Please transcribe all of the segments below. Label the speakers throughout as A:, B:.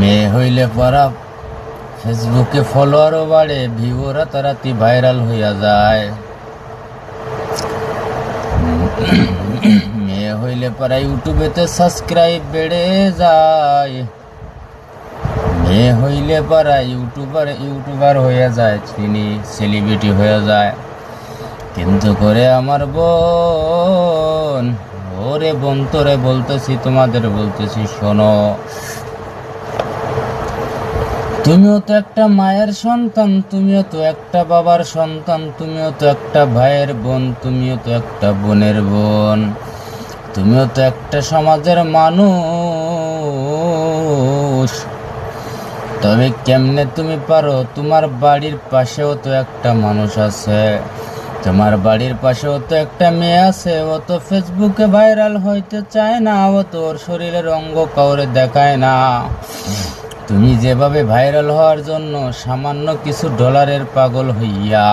A: মেয়ে হইলে পরা ফেসবুকে ফলোয়ারও বাড়ে, ভিউ রাতারাতি ভাইরাল হইয়া যায়। মেয়ে হইলে পরা ইউটিউবেতে সাবস্ক্রাইব বেড়ে যায়। মেয়ে হইলে পরা ইউটিউবার হয়ে যায়, তিনি সেলিব্রিটি হয়ে যায়। কিন্তু করে আমার বোন, ওরে বোন তোরে বলতেছি, তোমাদের বলতেছি, শোনো, তুমিও তো একটা মায়ের সন্তান, তুমিও তো একটা বাবার সন্তান, তুমিও তো একটা ভাইয়ের বোন, তুমিও তো একটা বোনের বোন, তুমিও তো একটা সমাজের মানুষ। তবে কেমনে তুমি পারো? তোমার বাড়ির পাশেও তো একটা মানুষ আছে, তোমার বাড়ির পাশেও তো একটা মেয়ে আছে, ও তো ফেসবুকে ভাইরাল হইতে চায় না, ও তো ওর শরীরের অঙ্গ কাউরে দেখায় না। তুমি যেভাবে ভাইরাল হওয়ার জন্য সামান্য কিছু ডলারের পাগল হইয়া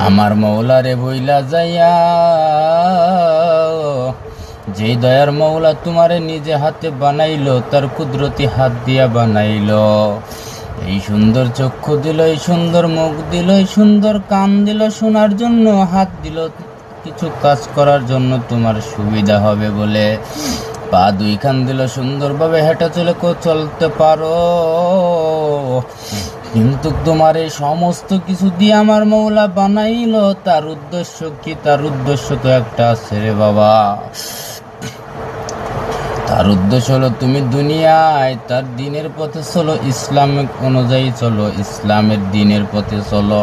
A: আমার মৌলারে বইলা যাইয়া, যেই দয়ার মৌলা তোমারে নিজে হাতে বানাইলো, তার কুদরতি হাত দিয়া বানাইলো, এই সুন্দর চক্ষু দিল, এই সুন্দর মুখ দিল, এই সুন্দর কান দিল শোনার জন্য, হাত দিল কিছু কাজ করার জন্য তোমার সুবিধা হবে বলে, পা দুইখান দিল সুন্দরভাবে হেঁটে চলতে পারো। কিন্তু তোমার এই সমস্ত কিছু দিয়ে আমার মৌলা বানাইলো, তার উদ্দেশ্য কি? তার উদ্দেশ্য তো একটা আছে রে বাবা। তার উদ্দেশ্য হলো তুমি দুনিয়ায় তার দিনের পথে চলো, ইসলামিক অনুযায়ী চলো, ইসলামের দিনের পথে চলো।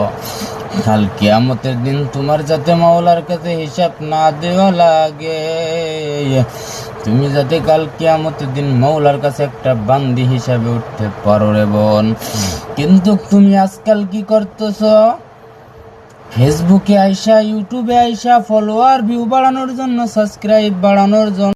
A: কাল কিয়ামতের দিন তোমার যাতে মাওলার কাছে হিসাব না দেওয়া লাগে, তুমি যাতে কাল কিয়ামতের দিন মাওলার কাছে একটা বান্দি হিসাবে উঠতে পারো রে বোন। কিন্তু তুমি আজকাল কি করতেছ? ফেসবুকে আইসা, ইউটিউবে আইসা ফলোয়ার ভিউ বাড়ানোর জন্য, সাবস্ক্রাইব বাড়ানোর জন্য